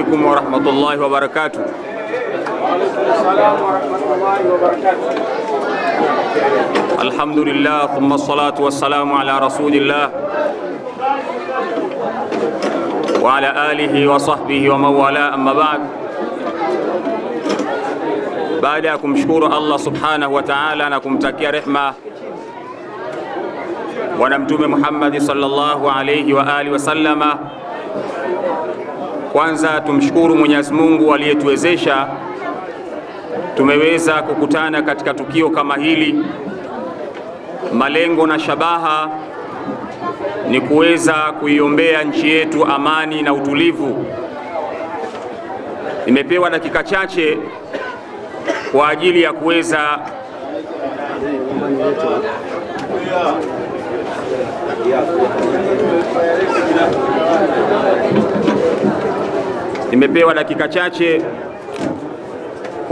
عليكم ورحمة الله وبركاته. الحمد لله ثم الصلاة والسلام على رسول الله وعلى آله وصحبه ومن والاه. أما بعد, baada ya kumshukuru Allah subhanahu wa ta'ala na kumtakia rehma Bwana Mtume Muhammad sallallahu alayhi wa alihi wasallama, kwanza tumshukuru Mwenyezi Mungu aliyetuwezesha tumeweza kukutana katika tukio kama hili. Malengo na shabaha ni kuweza kuiombea nchi yetu amani na utulivu. Nimepewa dakika chache kwa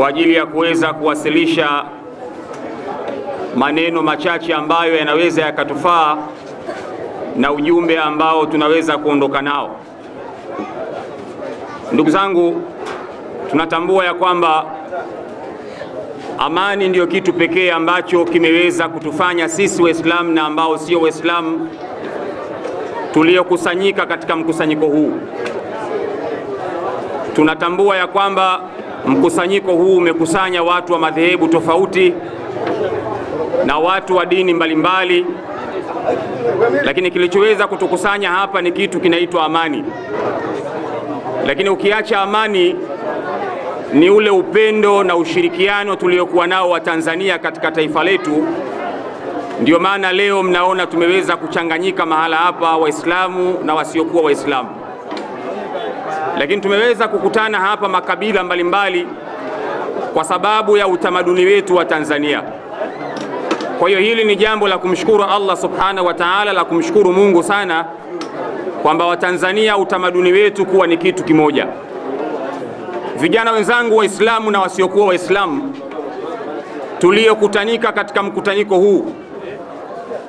ajili ya kuweza kuwasilisha maneno machache ambayo yanaweza yakatufaa na ujumbe ambao tunaweza kuondoka nao. Ndugu zangu, tunatambua ya kwamba amani ndiyo kitu pekee ambacho kimeweza kutufanya sisi Waislamu na ambao sio Waislamu tuliokusanyika katika mkusanyiko huu. Tunatambua ya kwamba mkusanyiko huu umekusanya watu wa madhehebu tofauti na watu wa dini mbalimbali, lakini kilichoweza kutukusanya hapa ni kitu kinaitwa amani. Lakini ukiacha amani ni ule upendo na ushirikiano tuliokuwa nao wa Tanzania katika taifa letu. Ndio maana leo mnaona tumeweza kuchanganyika mahala hapa, Waislamu na wasiokuwa Waislamu. Lakini tumeweza kukutana hapa makabila mbalimbali kwa sababu ya utamaduni wetu wa Tanzania. Kwa hiyo hili ni jambo la kumshukuru Allah subhanahu wa ta'ala, la kumshukuru Mungu sana kwamba Watanzania utamaduni wetu kuwa ni kitu kimoja. Vijana wenzangu Waislamu na wasiokuwa Waislamu tuliokutanika katika mkutaniko huu,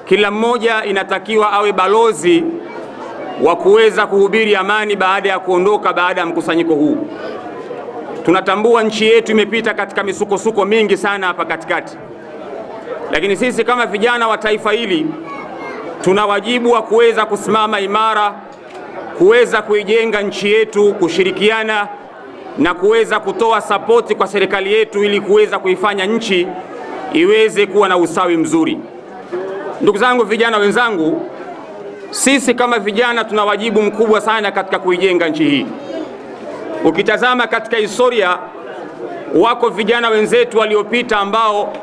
kila mmoja inatakiwa awe balozi wa kuweza kuhubiri amani baada ya kuondoka baada ya mkusanyiko huu. Tunatambua nchi yetu imepita katika misukosuko mingi sana hapa katikati, lakini sisi kama vijana wa taifa hili tuna wajibu wa kuweza kusimama imara, kuweza kuijenga nchi yetu, kushirikiana na kuweza kutoa sapoti kwa serikali yetu ili kuweza kuifanya nchi iweze kuwa na usawi mzuri. Ndugu zangu vijana wenzangu, sisi kama vijana tuna wajibu mkubwa sana katika kuijenga nchi hii. Ukitazama katika historia, wako vijana wenzetu waliopita ambao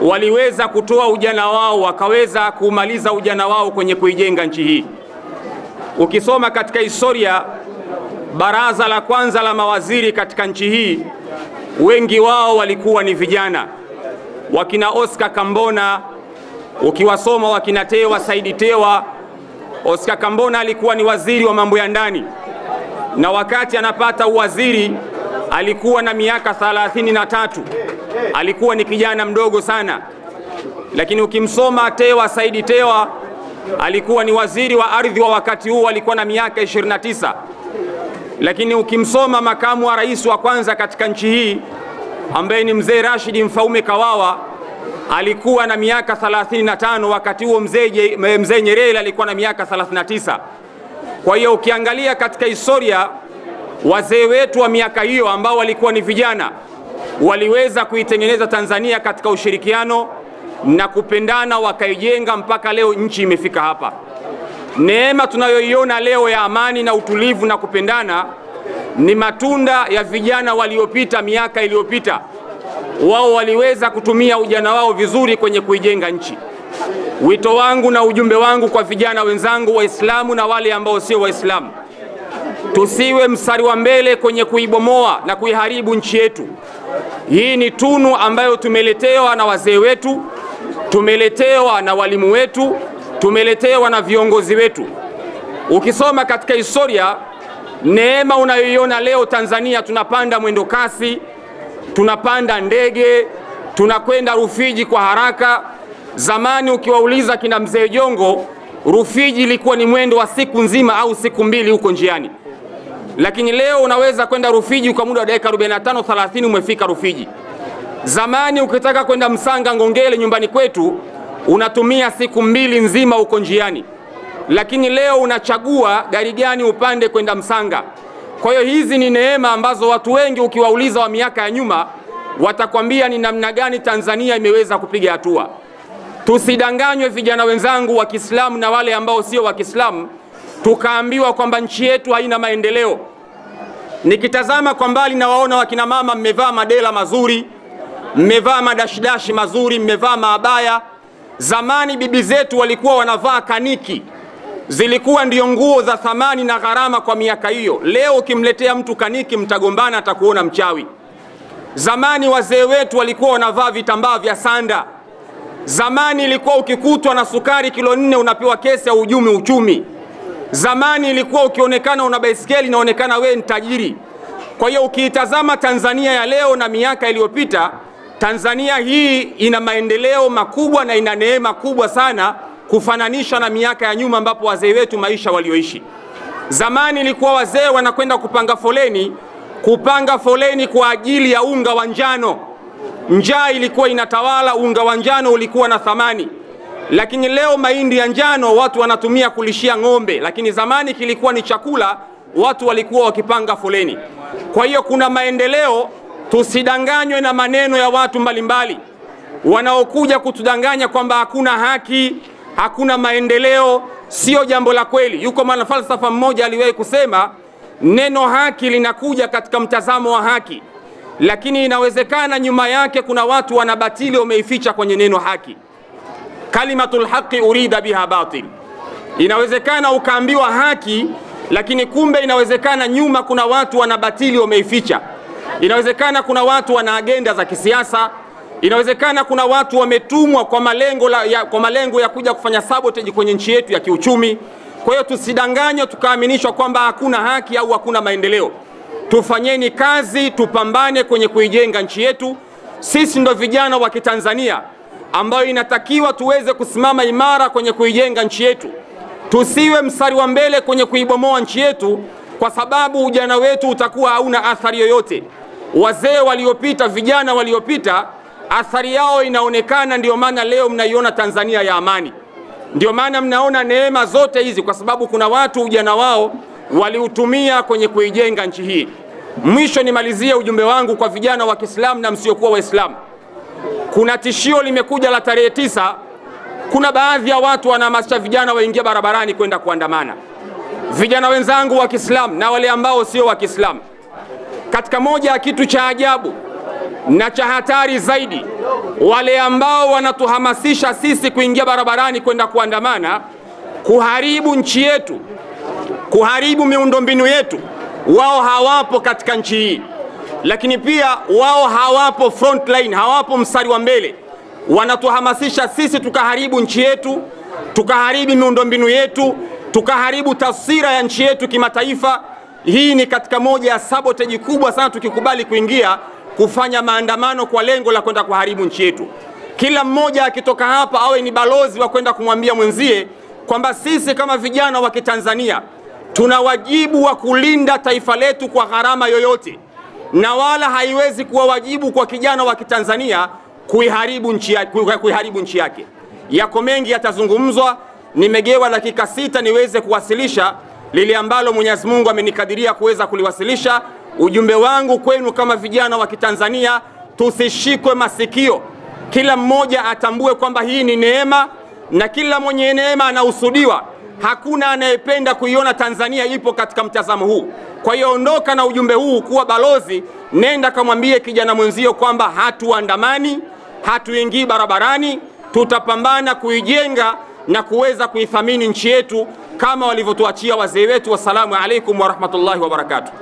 waliweza kutoa ujana wao, wakaweza kumaliza ujana wao kwenye kuijenga nchi hii. Ukisoma katika historia, baraza la kwanza la mawaziri katika nchi hii, wengi wao walikuwa ni vijana. Wakina Oscar Kambona, ukiwasoma wakina Tewa Saidi Tewa. Oscar Kambona alikuwa ni waziri wa mambo ya ndani, na wakati anapata uwaziri alikuwa na miaka 33. Alikuwa ni kijana mdogo sana. Lakini ukimsoma Tewa Saidi Tewa alikuwa ni waziri wa ardhi wa wakati huo, alikuwa na miaka 29. Lakini ukimsoma makamu wa rais wa kwanza katika nchi hii ambaye ni mzee Rashid Mfaume Kawawa alikuwa na miaka 35, wakati huo mzee Nyerere alikuwa na miaka 39. Kwa hiyo ukiangalia katika historia, wazee wetu wa miaka hiyo ambao walikuwa ni vijana waliweza kuitengeneza Tanzania katika ushirikiano na kupendana, wakaijenga mpaka leo nchi imefika hapa. Neema tunayoiona leo ya amani na utulivu na kupendana ni matunda ya vijana waliopita miaka iliyopita. Wao waliweza kutumia ujana wao vizuri kwenye kuijenga nchi. Wito wangu na ujumbe wangu kwa vijana wenzangu Waislamu na wale ambao sio Waislamu, tusiwe mstari wa mbele kwenye kuibomoa na kuiharibu nchi yetu. Hii ni tunu ambayo tumeletewa na wazee wetu, tumeletewa na walimu wetu, tumeletewa na viongozi wetu. Ukisoma katika historia, neema unayoiona leo Tanzania, tunapanda mwendo kasi, tunapanda ndege, tunakwenda Rufiji kwa haraka. Zamani ukiwauliza kina mzee Jongo, Rufiji ilikuwa ni mwendo wa siku nzima au siku mbili huko njiani. lakini leo unaweza kwenda Rufiji kwa muda wa dakika 45 30 umefika Rufiji. Zamani ukitaka kwenda Msanga Ngongele nyumbani kwetu unatumia siku 2 nzima uko njiani, lakini leo unachagua gari gani upande kwenda Msanga. Kwa hiyo hizi ni neema ambazo watu wengi ukiwauliza wa miaka ya nyuma watakwambia ni namna gani Tanzania imeweza kupiga hatua. Tusidanganywe vijana wenzangu wa Kiislamu na wale ambao sio wa Kiislamu, tukaambiwa kwamba nchi yetu haina maendeleo. Nikitazama kwa mbali na waona wakina mama mmevaa madela mazuri, mmevaa madashidashi mazuri, mmevaa maabaya. Zamani bibi zetu walikuwa wanavaa kaniki, zilikuwa ndio nguo za thamani na gharama kwa miaka hiyo. Leo ukimletea mtu kaniki mtagombana, atakuona mchawi. Zamani wazee wetu walikuwa wanavaa vitambaa vya sanda. Zamani ilikuwa ukikutwa na sukari kilo 4 unapewa kesi ya uchumi. Zamani ilikuwa ukionekana una baiskeli inaonekana wewe ni tajiri. Kwa hiyo ukiitazama Tanzania ya leo na miaka iliyopita, Tanzania hii ina maendeleo makubwa na ina neema kubwa sana kufananisha na miaka ya nyuma ambapo wazee wetu maisha walioishi. Zamani ilikuwa wazee wanakwenda kupanga foleni kwa ajili ya unga wa njano. Njaa ilikuwa inatawala, unga wa njano ulikuwa na thamani. Lakini leo mahindi ya njano watu wanatumia kulishia ng'ombe, lakini zamani kilikuwa ni chakula, watu walikuwa wakipanga foleni. Kwa hiyo kuna maendeleo, tusidanganywe na maneno ya watu mbalimbali wanaokuja kutudanganya kwamba hakuna haki, hakuna maendeleo. Sio jambo la kweli. Yuko mwanafalsafa mmoja aliwahi kusema neno haki linakuja katika mtazamo wa haki, lakini inawezekana nyuma yake kuna watu wanabatili wameificha kwenye neno haki. Kalimatul haqi urida biha batil. Inawezekana ukaambiwa haki, lakini kumbe inawezekana nyuma kuna watu wanabatili wameificha. Inawezekana kuna watu wana agenda za kisiasa. Inawezekana kuna watu wametumwa kwa malengo ya kuja kufanya sabotage kwenye nchi yetu ya kiuchumi. Kwa hiyo tusidanganywe tukaaminishwa kwamba hakuna haki au hakuna maendeleo. Tufanyeni kazi, tupambane kwenye kuijenga nchi yetu. Sisi ndo vijana wa Kitanzania ambao inatakiwa tuweze kusimama imara kwenye kuijenga nchi yetu. Tusiwe mstari wa mbele kwenye kuibomoa nchi yetu, kwa sababu ujana wetu utakuwa hauna athari yoyote. Wazee waliopita, vijana waliopita, athari yao inaonekana. Ndio maana leo mnaiona Tanzania ya amani. Ndio maana mnaona neema zote hizi, kwa sababu kuna watu ujana wao waliutumia kwenye kuijenga nchi hii. Mwisho nimalizie ujumbe wangu kwa vijana wa Kiislamu na msiokuwa Waislamu. Kuna tishio limekuja la tarehe 9. Kuna baadhi ya watu wanahamasisha vijana waingie barabarani kwenda kuandamana. Vijana wenzangu wa Kiislamu na wale ambao sio wa Kiislamu, katika moja ya kitu cha ajabu na cha hatari zaidi, wale ambao wanatuhamasisha sisi kuingia barabarani kwenda kuandamana, kuharibu nchi yetu, kuharibu miundombinu yetu, wao hawapo katika nchi hii. Lakini pia wao hawapo front line, hawapo mstari wa mbele. Wanatuhamasisha sisi tukaharibu nchi yetu, tukaharibu miundombinu yetu, tukaharibu taswira ya nchi yetu kimataifa. Hii ni katika moja ya sabotage kubwa sana tukikubali kuingia kufanya maandamano kwa lengo la kwenda kuharibu nchi yetu. Kila mmoja akitoka hapa awe ni balozi wa kwenda kumwambia mwenzie kwamba sisi kama vijana wa Kitanzania tuna wajibu wa kulinda taifa letu kwa gharama yoyote, na wala haiwezi kuwa wajibu kwa kijana wa Kitanzania kuiharibu nchi yake. Yako mengi yatazungumzwa, nimegewa dakika 6 niweze kuwasilisha lile ambalo Mwenyezi Mungu amenikadiria kuweza kuliwasilisha. Ujumbe wangu kwenu kama vijana wa Kitanzania, tusishikwe masikio. Kila mmoja atambue kwamba hii ni neema, na kila mwenye neema anahusudiwa. Hakuna anayependa kuiona Tanzania ipo katika mtazamo huu. Kwa hiyo ondoka na ujumbe huu, kuwa balozi, nenda kamwambie kijana mwenzio kwamba hatuandamani, hatuingii barabarani, tutapambana kuijenga na kuweza kuithamini nchi yetu kama walivyotuachia wazee wetu. Wassalamu alaikum wa rahmatullahi wa barakatuh.